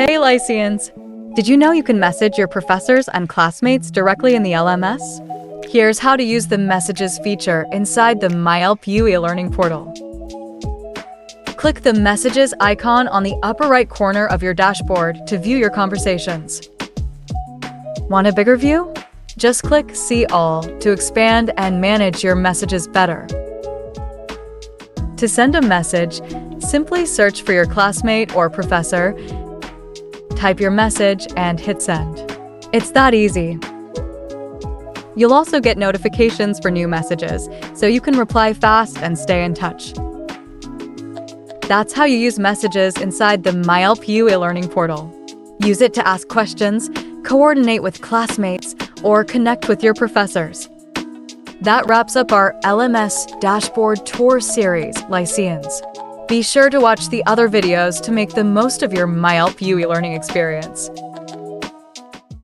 Hey Lyceans! Did you know you can message your professors and classmates directly in the LMS? Here's how to use the Messages feature inside the myLPU eLearning portal. Click the Messages icon on the upper right corner of your dashboard to view your conversations. Want a bigger view? Just click See All to expand and manage your messages better. To send a message, simply search for your classmate or professor, type your message, and hit send. It's that easy. You'll also get notifications for new messages, so you can reply fast and stay in touch. That's how you use messages inside the myLPU eLearning portal. Use it to ask questions, coordinate with classmates, or connect with your professors. That wraps up our LMS Dashboard Tour series, Lyceans. Be sure to watch the other videos to make the most of your myLPU eLearning experience.